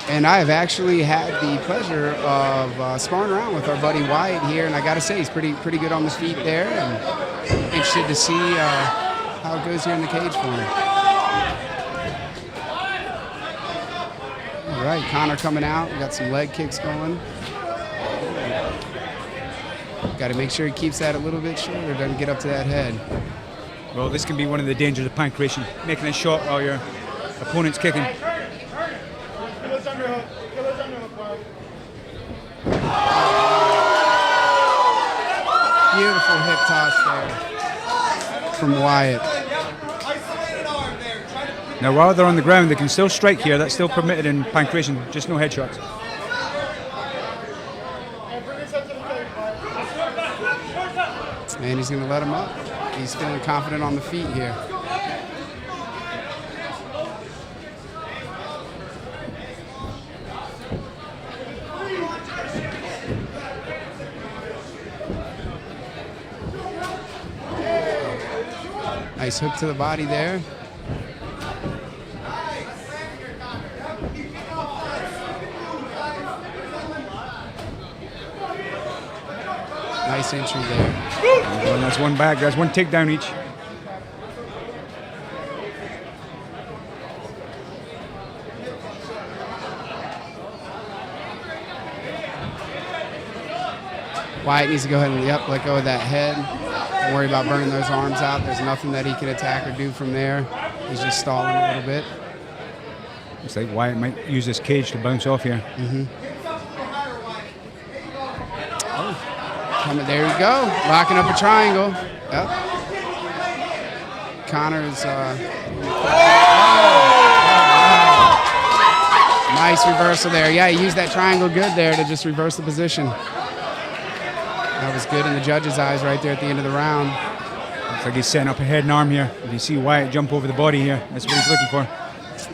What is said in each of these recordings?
And I have actually had the pleasure of sparring around with our buddy Wyatt here, and I got to say he's pretty good on the feet there, and interested to see how it goes here in the cage for him. All right, Connor coming out. We got some leg kicks going. Got to make sure he keeps that a little bit shorter, doesn't get up to that head. Well, this can be one of the dangers of pancration, making a shot while your opponent's kicking. Beautiful hip toss there from Wyatt. Now, while they're on the ground, they can still strike here. That's still permitted in pancration, just no headshots. And he's going to let him up. He's feeling confident on the feet here. Nice hook to the body there. Nice entry there. And that's one back. That's one takedown each. Wyatt needs to go ahead and let go of that head. Don't worry about burning those arms out. There's nothing that he can attack or do from there. He's just stalling a little bit. Looks like Wyatt might use this cage to bounce off here. There we go. Locking up a triangle. Yep. Connor's. Nice reversal there. Yeah, he used that triangle good there to just reverse the position. That was good in the judge's eyes right there at the end of the round. Looks like he's setting up a head and arm here. If you see Wyatt jump over the body here, that's what he's looking for.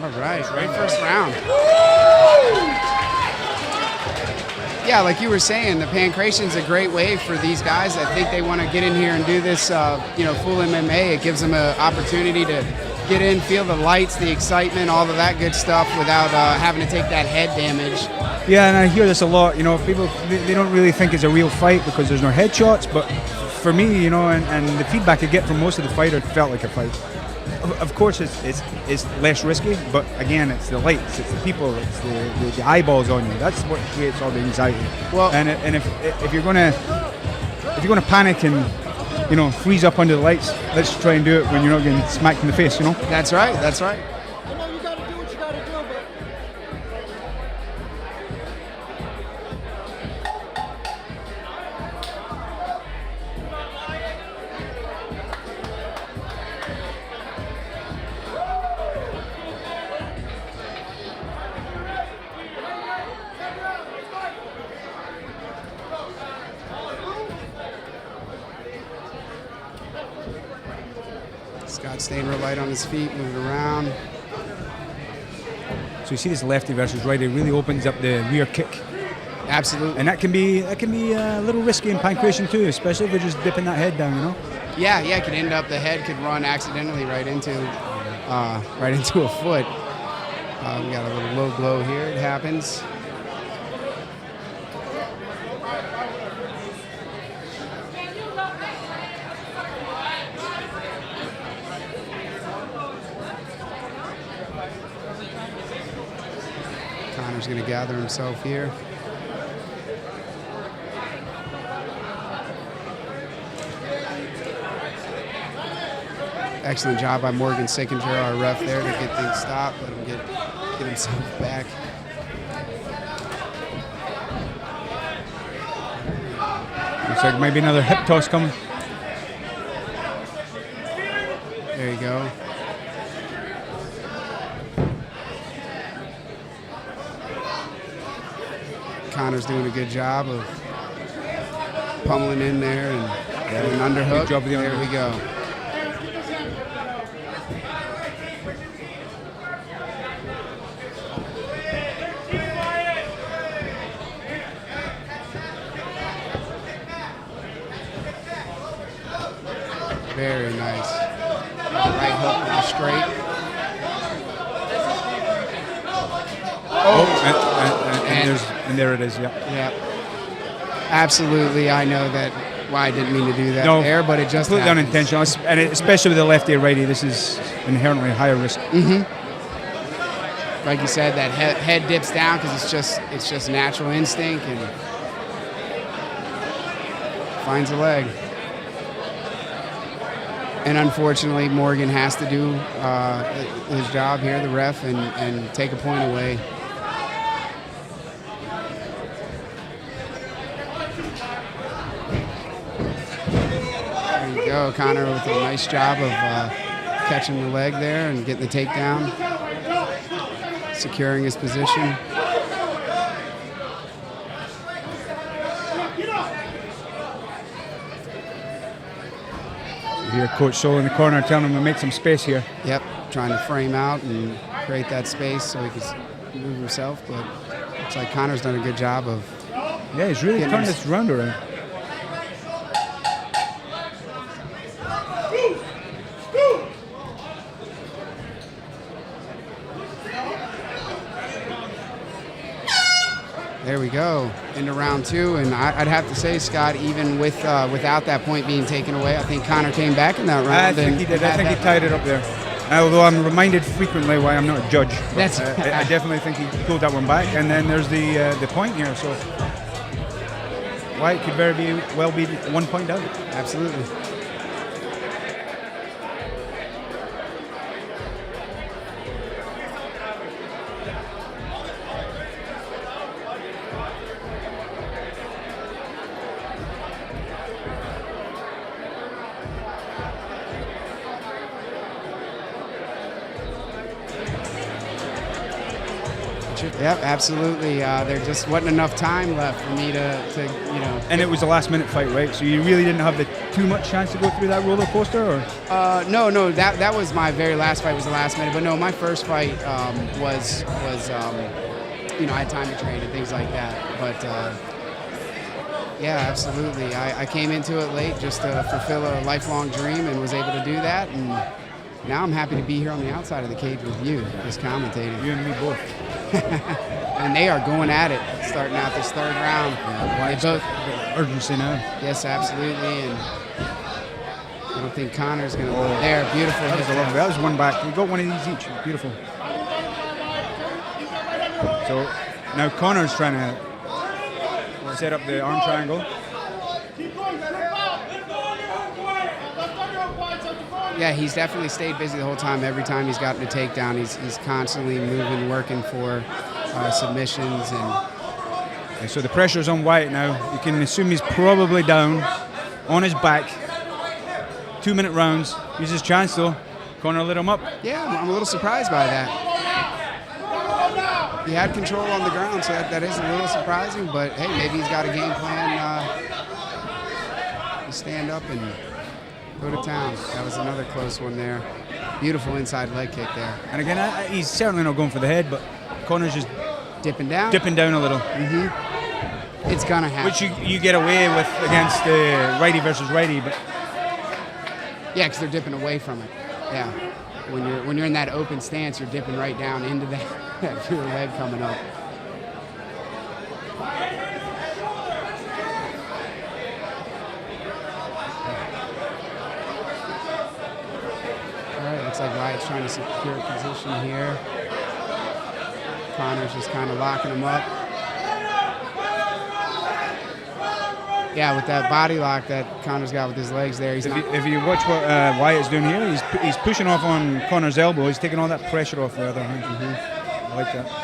All right, great first round. Yeah, like you were saying, the pancration's a great way for these guys. I think they want to get in here and do this, full MMA. It gives them an opportunity to get in, feel the lights, the excitement, all of that good stuff without having to take that head damage. Yeah, and I hear this a lot. People they don't really think it's a real fight because there's no headshots. But for me, and the feedback I get from most of the fighters felt like a fight. Of course, it's less risky, but again, it's the lights, it's the people, it's the eyeballs on you. That's what creates all the anxiety. Well, and if you're gonna panic and freeze up under the lights, let's try and do it when you're not getting smacked in the face. That's right. That's right. I know you got to do what you got to do, but. Scott staying real light on his feet, moving around. So you see this lefty versus righty really opens up the rear kick. Absolutely. And that can be a little risky in pancration too, especially if they're just dipping that head down, Yeah, it could end up, the head could run accidentally right into a foot. We got a little low blow here, it happens. Connor's going to gather himself here. Excellent job by Morgan Sickinger, our ref there, to get things stopped, let him get himself back. Looks like maybe another hip toss coming. There you go. Connor's doing a good job of pummeling in there and an underhook. There we go. Very nice. Right hook with the straight. And there it is. Yeah. Yeah. Absolutely. I know that Wyatt didn't mean to do that there, but it just completely happens. unintentional. And especially with the lefty or righty, this is inherently higher risk. Like you said, that head dips down because it's just natural instinct and finds a leg. And unfortunately, Morgan has to do his job here, the ref, and take a point away. There you go, Connor with a nice job of catching the leg there and getting the takedown, securing his position. Here, Coach Soul in the corner telling him to make some space here. Yep, trying to frame out and create that space so he can move himself, but looks like Connor's done a good job of... Yeah, he's really turned this round around. There we go, into round two, and I'd have to say, Scott, even without that point being taken away, I think Connor came back in that round. I think he did. I think he tied it up there. Although I'm reminded frequently why I'm not a judge. That's I definitely think he pulled that one back. And then there's the point here, so Wyatt could very well be 1 point down. Absolutely. Yep, absolutely. There just wasn't enough time left for me to. And it was a last-minute fight, right? So you really didn't have too much chance to go through that roller coaster, or? No. That was my very last fight. Was the last minute, but no, my first fight was I had time to train and things like that. But yeah, absolutely. I came into it late just to fulfill a lifelong dream and was able to do that. And now I'm happy to be here on the outside of the cage with you, just commentating. You and me both. And they are going at it, starting out this third round. Yeah, they both urgency now. Yes, absolutely. And I don't think Connor's going to go there. Beautiful. That was one back. We got one of these each. Beautiful. So now Connor's trying to set up the arm triangle. Yeah, he's definitely stayed busy the whole time. Every time he's gotten a takedown, he's constantly moving, working for submissions. And so the pressure's on Wyatt now. You can assume he's probably down on his back. 2-minute rounds. Use his chance though. Connor lit him up. Yeah, I'm a little surprised by that. He had control on the ground, so that is a little surprising. But hey, maybe he's got a game plan to stand up and go to town. That was another close one there. Beautiful inside leg kick there. And again, he's certainly not going for the head, but Connor's just dipping down a little. It's gonna happen. Which you get away with against righty versus righty, but yeah, because they're dipping away from it. Yeah, when you're in that open stance, you're dipping right down into that your leg coming up. Looks like Wyatt's trying to secure position here. Connor's just kind of locking him up. Yeah, with that body lock that Connor's got with his legs there. If you watch what Wyatt's doing here, he's pushing off on Connor's elbow. He's taking all that pressure off the other hand. I like that.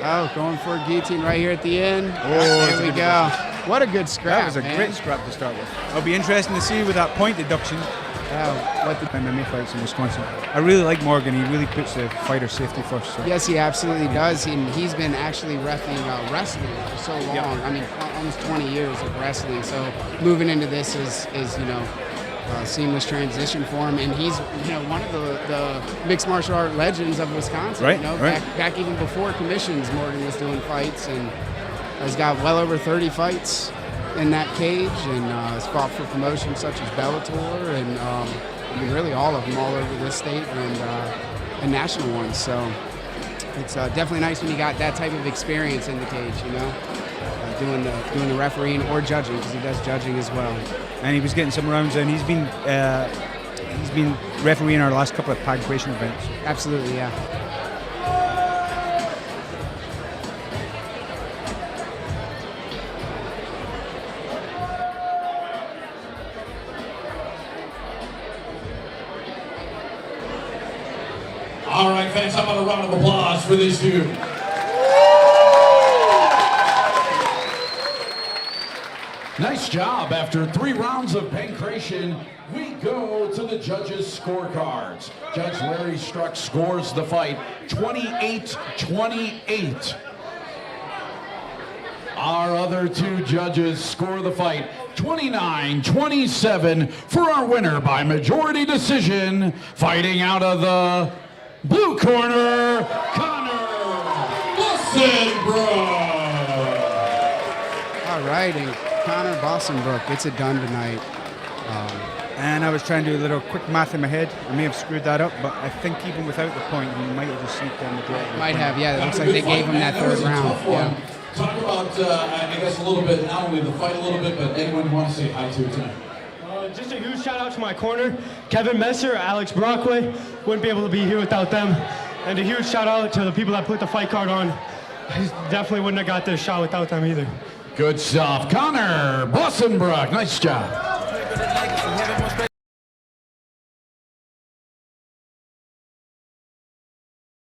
Oh, going for a guillotine right here at the end. Oh, there we go. What a good scrap. That was a great scrap to start with. It'll be interesting to see with that point deduction. What the MMA fights in Wisconsin. I really like Morgan. He really puts the fighter safety first. So. Yes, he absolutely does. He's been actually reffing wrestling for so long. Yep. I mean, almost 20 years of wrestling. So moving into this is a seamless transition for him. And he's one of the mixed martial art legends of Wisconsin. Right. Back even before commissions, Morgan was doing fights, and he's got well over 30 fights. in that cage, and has fought for promotions such as Bellator and I mean, really all of them all over this state and national ones. So it's definitely nice when you got that type of experience in the cage, you know, doing the refereeing or judging, because he does judging as well. And he was getting some rounds in. He's been refereeing our last couple of pancration events. Absolutely, yeah. All right, fans, how about a round of applause for these two? Nice job. After 3 rounds of pancration, we go to the judges' scorecards. Judge Larry Struck scores the fight 28-28. Our other 2 judges score the fight 29-27 for our winner by majority decision, fighting out of the blue corner, Connor Bossenbrock. All right, and Connor Bossenbrock gets it done tonight. And I was trying to do a little quick math in my head. I may have screwed that up, but I think even without the point, he might have just sneaked down the door. Might have, yeah. It looks like they gave him that third round. Yeah. Talk about, I guess, a little bit, not only the fight a little bit, but anyone you want to say hi to tonight. Just a huge shout out to my corner, Kevin Messer, Alex Brockway. Wouldn't be able to be here without them. And a huge shout out to the people that put the fight card on. I definitely wouldn't have got this shot without them either. Good stuff. Connor Bossenbrock, nice job.